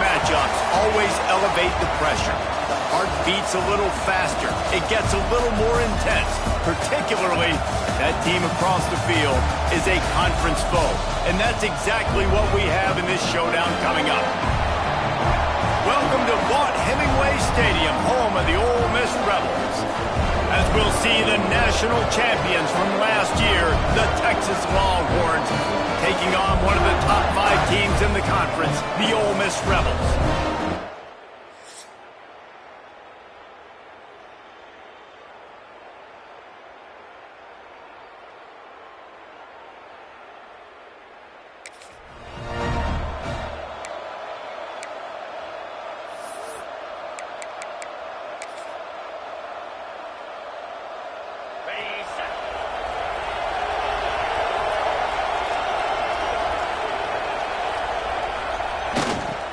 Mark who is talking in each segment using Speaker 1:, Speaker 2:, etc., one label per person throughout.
Speaker 1: matchups always elevate the pressure. The heart beats a little faster. It gets a little more intense. Particularly, that team across the field is a conference foe. And that's exactly what we have in this showdown coming up. Welcome to Vaught-Hemingway Stadium, home of the Ole Miss Rebels. As we'll see the national champions from last year, the Texas Longhorns, taking on one of the top 5 teams in the conference, the Ole Miss Rebels.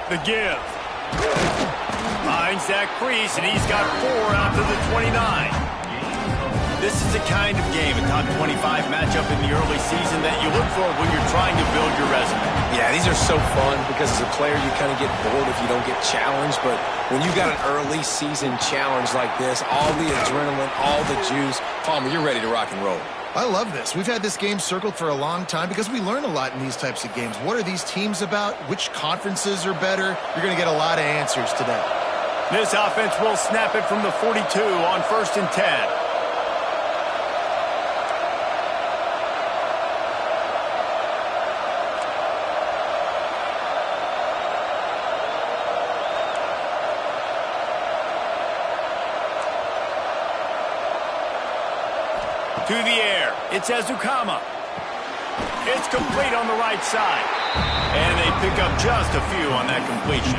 Speaker 1: The give. Finds that crease, and he's got 4 out to the 29. This is the kind of game, a top 25 matchup in the early season, that you look for when you're trying to build your resume.
Speaker 2: Yeah, these are so fun because as a player, you kind of get bored if you don't get challenged. But when you got an early season challenge like this, all the adrenaline, all the juice, Palmer, you're ready to rock and roll.
Speaker 3: I love this. We've had this game circled for a long time because we learn a lot in these types of games. What are these teams about? Which conferences are better? You're going to get a lot of answers today.
Speaker 1: This offense will snap it from the 42 on 1st and 10. To the air, it's Ezukanma. It's complete on the right side. And they pick up just a few on that completion.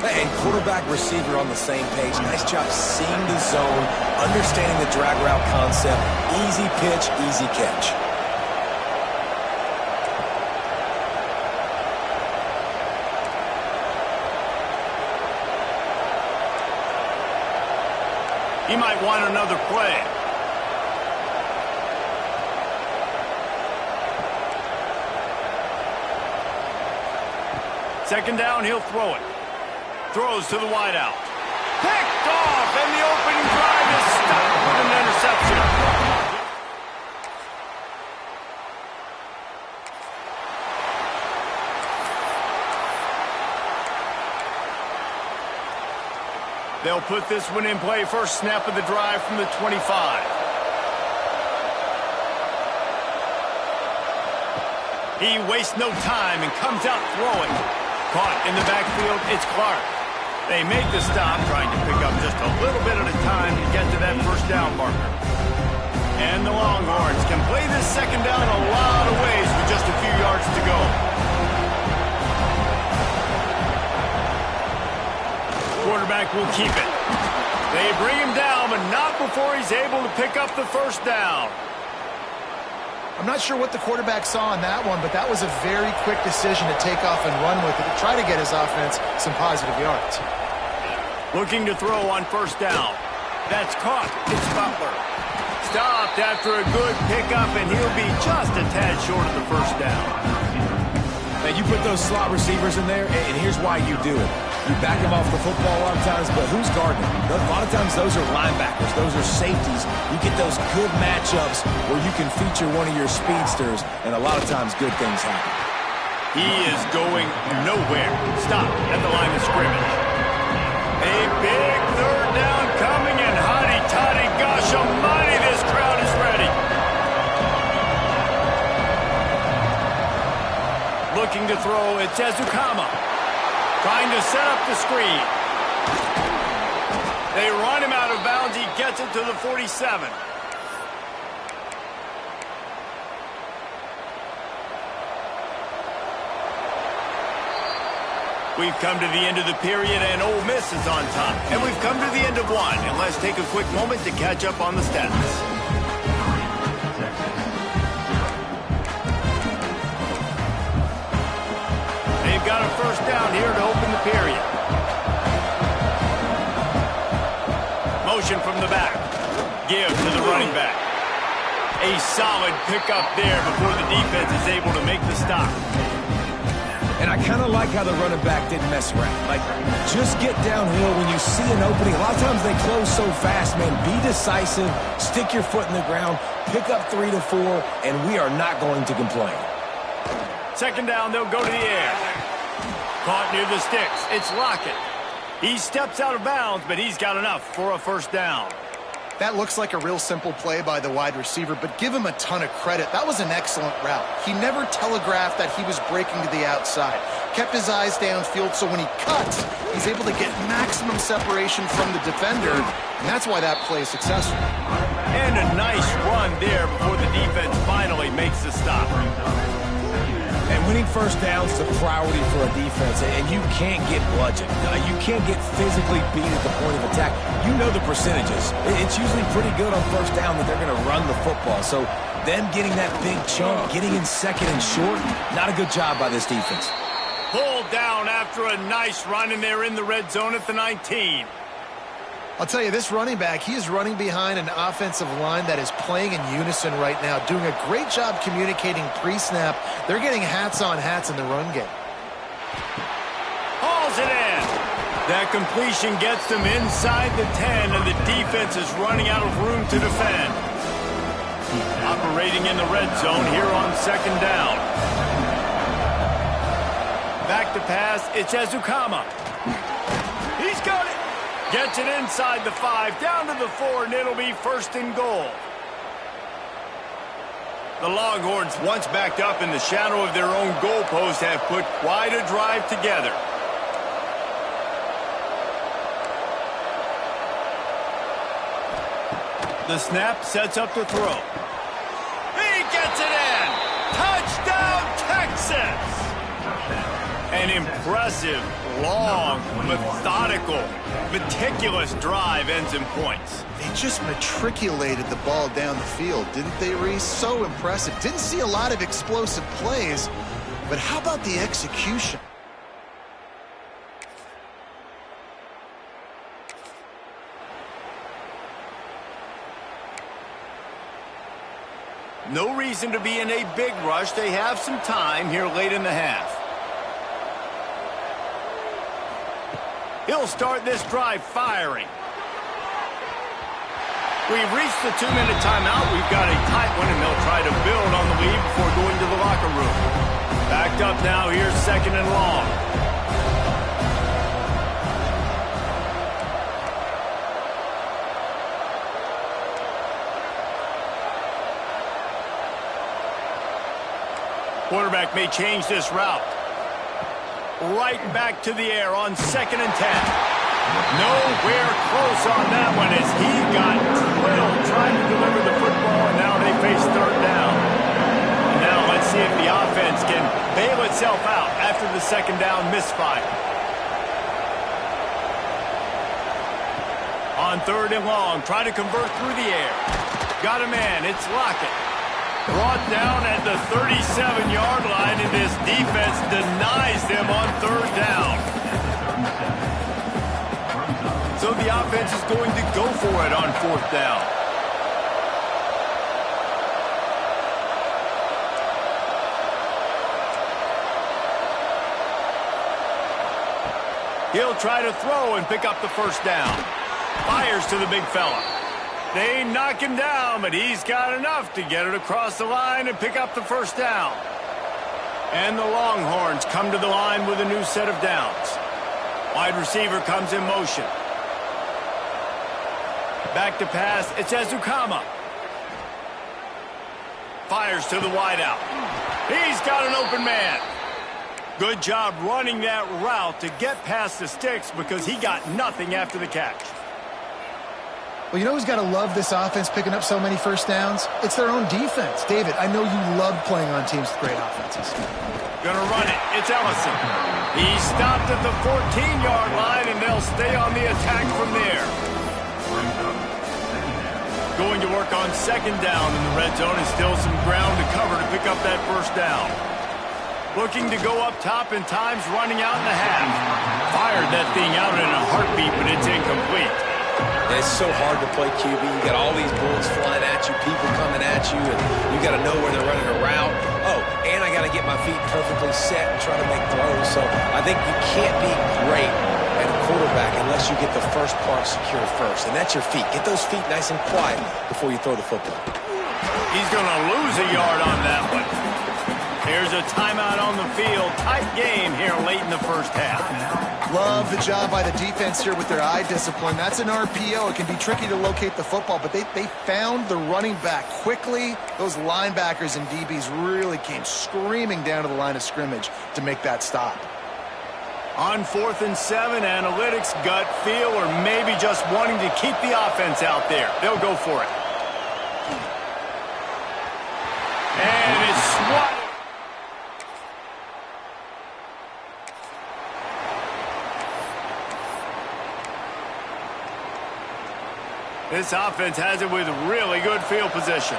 Speaker 2: And quarterback receiver on the same page. Nice job seeing the zone, understanding the drag route concept. Easy pitch, easy catch.
Speaker 1: He might want another play. Second down, he'll throw it. Throws to the wideout. Picked off, and the opening drive is stopped with an interception. They'll put this one in play. First snap of the drive from the 25. He wastes no time and comes out throwing. Caught in the backfield, it's Clark. They make the stop, trying to pick up just a little bit at a time to get to that first down marker. And the Longhorns can play this second down a lot of ways with just a few yards to go. Quarterback will keep it. They bring him down, but not before he's able to pick up the first down.
Speaker 3: I'm not sure what the quarterback saw on that one, but that was a very quick decision to take off and run with it to try to get his offense some positive yards.
Speaker 1: Looking to throw on first down. That's caught. It's Butler. Stopped after a good pickup, and he'll be just a tad short of the first down.
Speaker 2: And you put those slot receivers in there, and here's why you do it. You back them off the football a lot of times, but who's guarding them? A lot of times those are linebackers. Those are safeties. You get those good matchups where you can feature one of your speedsters, and a lot of times good things happen.
Speaker 1: He is going nowhere. Stop at the line of scrimmage. A big third down coming, and hotty-toddy, gosh almighty, this crowd is ready. Looking to throw, it's Ezukanma. Trying to set up the screen. They run him out of bounds. He gets it to the 47. We've come to the end of the period, and Ole Miss is on top. And we've come to the end of one. And let's take a quick moment to catch up on the stats. They've got a first down here to open the period. Motion from the back. Give to the running back. A solid pickup there before the defense is able to make the stop.
Speaker 2: And I kind of like how the running back didn't mess around. Like, just get downhill when you see an opening. A lot of times they close so fast, man. Be decisive, stick your foot in the ground, pick up 3 to 4, and we are not going to complain.
Speaker 1: Second down, they'll go to the air. Caught near the sticks. It's Lockett. He steps out of bounds, but he's got enough for a first down.
Speaker 3: That looks like a real simple play by the wide receiver, but give him a ton of credit. That was an excellent route. He never telegraphed that he was breaking to the outside. Kept his eyes downfield, so when he cuts, he's able to get maximum separation from the defender, and that's why that play is successful.
Speaker 1: And a nice run there before the defense finally makes the stop.
Speaker 2: And winning first downs is a priority for a defense, and you can't get bludgeoned. You can't get physically beat at the point of attack. You know the percentages. It's usually pretty good on first down that they're going to run the football. So them getting that big chunk, getting in second and short, not a good job by this defense.
Speaker 1: Pulled down after a nice run, and they're in the red zone at the 19.
Speaker 3: I'll tell you, this running back, he is running behind an offensive line that is playing in unison right now, doing a great job communicating pre-snap. They're getting hats on hats in the run game.
Speaker 1: Hauls it in. That completion gets them inside the 10, and the defense is running out of room to defend. Operating in the red zone here on second down. Back to pass, it's Ezukama. He's got it. Gets it inside the 5, down to the 4, and it'll be first and goal. The Longhorns, once backed up in the shadow of their own goalpost, have put quite a drive together. The snap sets up the throw. He gets it in! Touchdown, Texas! An impressive, long, methodical, meticulous drive ends in points.
Speaker 3: They just matriculated the ball down the field, didn't they, Reese? So impressive. Didn't see a lot of explosive plays, but how about the execution?
Speaker 1: No reason to be in a big rush. They have some time here late in the half. He'll start this drive firing. We've reached the 2-minute timeout. We've got a tight one, and they'll try to build on the lead before going to the locker room. Backed up now. Here's second and long. Quarterback may change this route. Right back to the air on second and 10. Nowhere close on that one as he got drilled trying to deliver the football, and now they face third down. And now let's see if the offense can bail itself out after the second down misfire. On third and long, try to convert through the air. Got a man, it's Lockett. Brought down at the 37-yard line, and this defense denies them on third down. So the offense is going to go for it on fourth down. He'll try to throw and pick up the first down. Fires to the big fella. They knock him down, but he's got enough to get it across the line and pick up the first down. And the Longhorns come to the line with a new set of downs. Wide receiver comes in motion. Back to pass, it's Ezukama. Fires to the wideout. He's got an open man. Good job running that route to get past the sticks because he got nothing after the catch.
Speaker 3: Well, you know who's got to love this offense picking up so many first downs? It's their own defense. David, I know you love playing on teams with great offenses.
Speaker 1: Gonna run it. It's Ellison. He stopped at the 14-yard line, and they'll stay on the attack from there. Going to work on second down in the red zone, and still some ground to cover to pick up that first down. Looking to go up top, and time's running out in the half. Fired that thing out in a heartbeat, but it's incomplete.
Speaker 2: It's so hard to play QB. You got all these bullets flying at you, people coming at you, and you got to know where they're running a route. Oh, and I got to get my feet perfectly set and try to make throws. So I think you can't be great at a quarterback unless you get the first part secure first, and that's your feet. Get those feet nice and quiet before you throw the football.
Speaker 1: He's going to lose a yard on that one. Here's a timeout on the field. Tight game here late in the first half.
Speaker 3: Love the job by the defense here with their eye discipline. That's an RPO. It can be tricky to locate the football, but they found the running back quickly. Those linebackers and DBs really came screaming down to the line of scrimmage to make that stop.
Speaker 1: On 4th and 7, analytics, gut feel, or maybe just wanting to keep the offense out there. They'll go for it. And it's swatted. This offense has it with really good field position.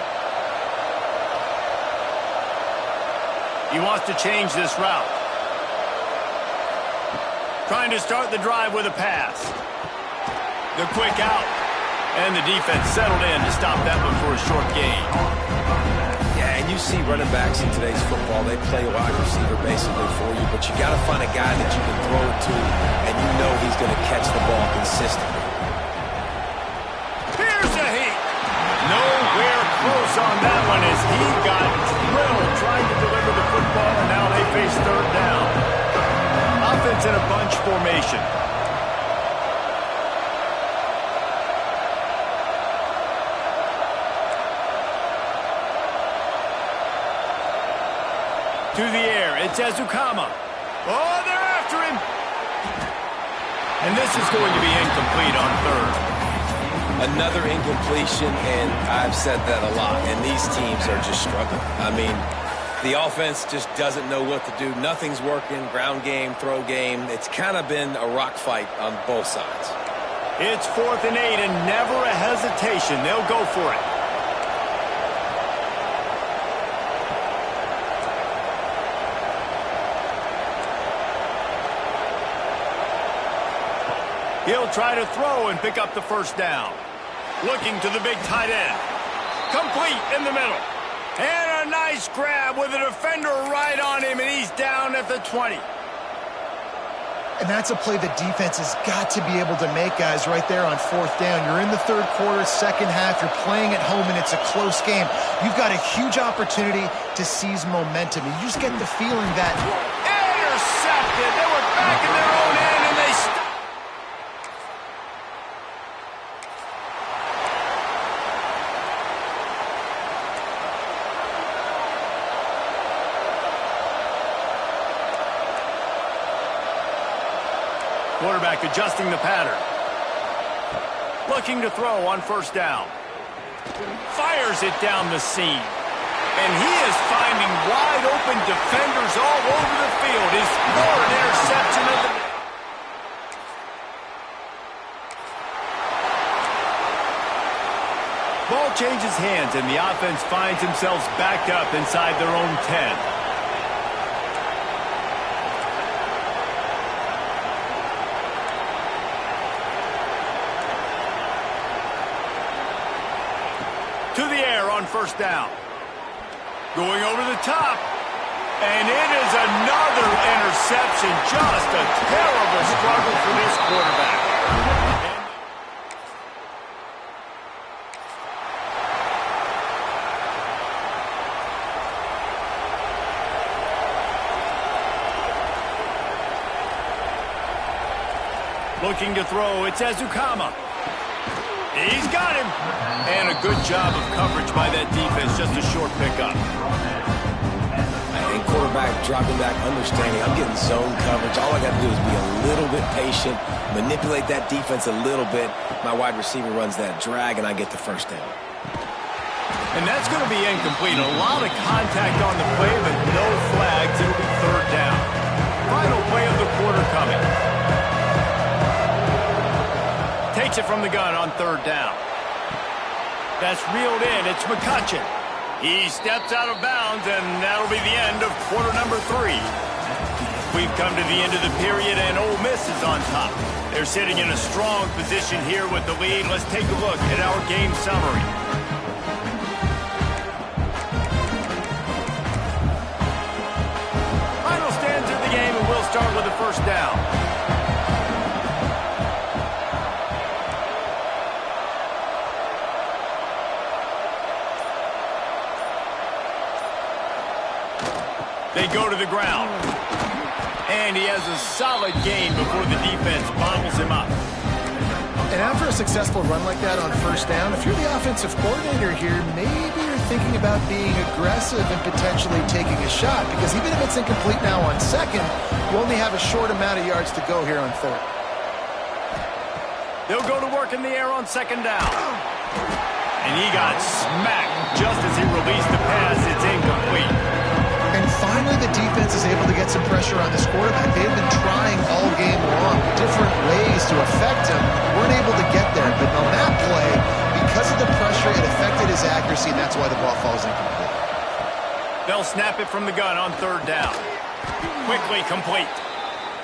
Speaker 1: He wants to change this route. Trying to start the drive with a pass. The quick out. And the defense settled in to stop that one for a short gain.
Speaker 2: Yeah, and you see running backs in today's football, they play wide receiver basically for you, but you got to find a guy that you can throw it to, and you know he's going to catch the ball consistently.
Speaker 1: Nowhere close on that one as he got drilled trying to deliver the football, and now they face third down. Offense in a bunch formation. To the air, it's Ezukama. Oh, they're after him. And this is going to be incomplete on third.
Speaker 2: Another incompletion, and I've said that a lot, and these teams are just struggling. I mean, the offense just doesn't know what to do. Nothing's working, ground game, throw game. It's kind of been a rock fight on both sides.
Speaker 1: It's 4th and 8, and never a hesitation. They'll go for it. He'll try to throw and pick up the first down. Looking to the big tight end. Complete in the middle. And a nice grab with a defender right on him, and he's down at the 20.
Speaker 3: And that's a play the defense has got to be able to make, guys, right there on 4th down. You're in the third quarter, second half. You're playing at home, and it's a close game. You've got a huge opportunity to seize momentum. You just get the feeling that...
Speaker 1: Intercepted. They were back in their own end, and they stopped. Quarterback adjusting the pattern. Looking to throw on first down. Fires it down the seam. And he is finding wide open defenders all over the field. His third interception of the... Ball changes hands, and the offense finds themselves backed up inside their own 10. To the air on first down. Going over the top. And it is another interception. Just a terrible struggle for this quarterback. Looking to throw, it's Ezukama. He's got him. And a good job of coverage by that defense, just a short pickup.
Speaker 2: And quarterback dropping back, understanding I'm getting zone coverage. All I got to do is be a little bit patient, manipulate that defense a little bit. My wide receiver runs that drag, and I get the first down.
Speaker 1: And that's going to be incomplete. A lot of contact on the play, but no flags. It'll be third down. Final play of the quarter coming. Takes it from the gun on third down. That's reeled in. It's McCutcheon. He steps out of bounds, and that'll be the end of quarter number 3. We've come to the end of the period, and Ole Miss is on top. They're sitting in a strong position here with the lead. Let's take a look at our game summary. Final stands of the game, and we'll start with the first down. They go to the ground. And he has a solid gain before the defense bobbles him up.
Speaker 3: And after a successful run like that on first down, if you're the offensive coordinator here, maybe you're thinking about being aggressive and potentially taking a shot, because even if it's incomplete now on second, you only have a short amount of yards to go here on third.
Speaker 1: They'll go to work in the air on second down. And he got smacked just as he released the pass. It's incomplete.
Speaker 3: And finally, the defense is able to get some pressure on this quarterback. They've been trying all game long, different ways to affect him. Weren't able to get there, but on that play, because of the pressure, it affected his accuracy, and that's why the ball falls incomplete.
Speaker 1: They'll snap it from the gun on third down. Quickly complete.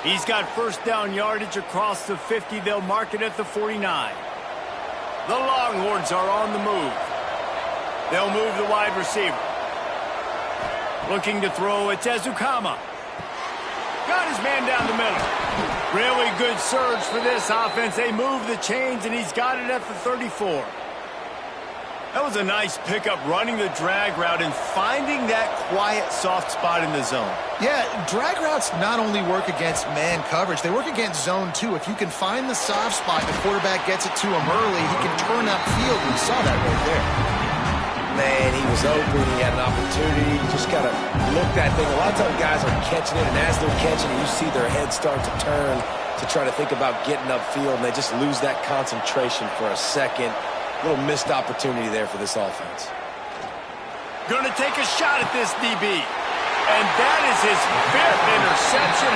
Speaker 1: He's got first down yardage across the 50. They'll mark it at the 49. The Longhorns are on the move. They'll move the wide receiver. Looking to throw, it's Ezukama. Got his man down the middle. Really good surge for this offense. They move the chains, and he's got it at the 34. That was a nice pickup, running the drag route and finding that quiet, soft spot in the zone.
Speaker 3: Yeah, drag routes not only work against man coverage, they work against zone too. If you can find the soft spot and the quarterback gets it to him early, he can turn upfield. We saw that right there.
Speaker 2: Man, he was open. He had an opportunity. You just got to look that thing. A lot of times guys are catching it, and as they're catching it, you see their head start to turn to try to think about getting upfield, and they just lose that concentration for a second. A little missed opportunity there for this offense.
Speaker 1: Going to take a shot at this DB. And that is his 5th interception.